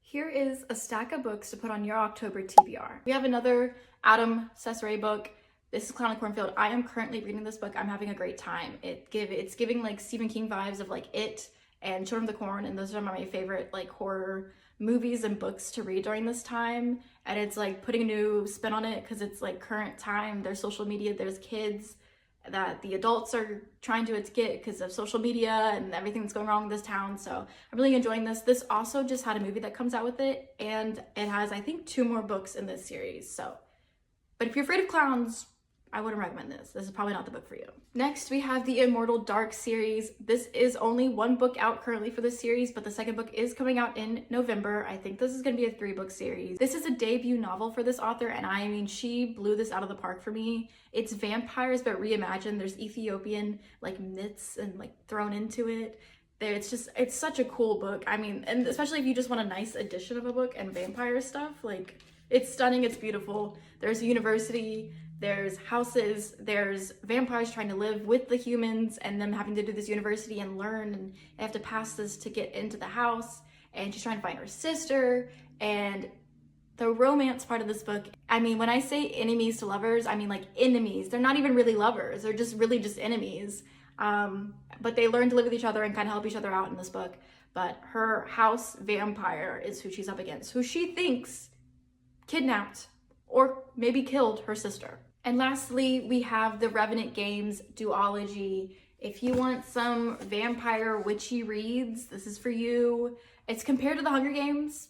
Here is a stack of books to put on your October TBR. We have another Adam Cesare book. This is Clown in the Cornfield. I am currently reading this book. I'm having a great time. It's giving like Stephen King vibes of like It and Children of the Corn, and those are my favorite like horror movies and books to read during this time. And it's like putting a new spin on it because it's like current time. There's social media, there's kids that the adults are trying to get because of social media and everything that's going wrong in this town. So I'm really enjoying this. This also just had a movie that comes out with it, and it has, I think, 2 more books in this series. But if you're afraid of clowns, I wouldn't recommend this. This is probably not the book for you. Next, we have the Immortal Dark series. This is only 1 book out currently for this series, but the second book is coming out in November. I think this is going to be a 3-book series. This is a debut novel for this author, and I mean, she blew this out of the park for me. It's vampires, but reimagined. There's Ethiopian like myths and like thrown into it. It's such a cool book. I mean, and especially if you just want a nice addition of a book and vampire stuff, like it's stunning, it's beautiful. There's a university, there's houses, there's vampires trying to live with the humans and them having to do this university and learn, and they have to pass this to get into the house, and she's trying to find her sister. And the romance part of this book, I mean, when I say enemies to lovers, I mean like enemies. They're not even really lovers, they're just really just enemies. But they learn to live with each other and kind of help each other out in this book. But her house vampire is who she's up against, who she thinks kidnapped or maybe killed her sister. And lastly, we have the Revenant Games duology. If you want some vampire witchy reads, this is for you. It's compared to the Hunger Games.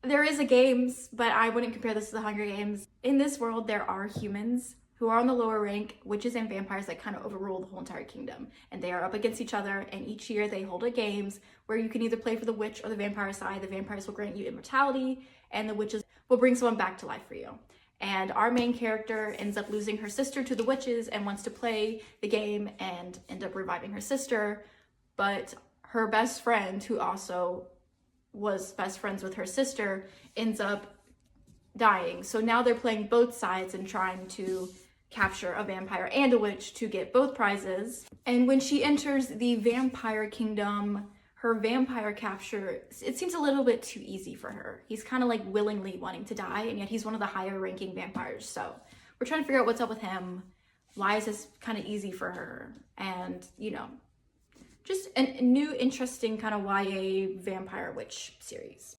There is a games, but I wouldn't compare this to the Hunger Games. In this world, there are humans who are on the lower rank, witches and vampires that kind of overrule the whole entire kingdom. And they are up against each other, and each year they hold a games where you can either play for the witch or the vampire side. The vampires will grant you immortality, and the witches will bring someone back to life for you. And our main character ends up losing her sister to the witches and wants to play the game and end up reviving her sister. But her best friend, who also was best friends with her sister, ends up dying. So now they're playing both sides and trying to capture a vampire and a witch to get both prizes. And when she enters the vampire kingdom, her vampire capture, it seems a little bit too easy for her. He's kind of like willingly wanting to die, and yet he's one of the higher ranking vampires. So we're trying to figure out what's up with him. Why is this kind of easy for her? And, you know, just a new interesting kind of YA vampire witch series.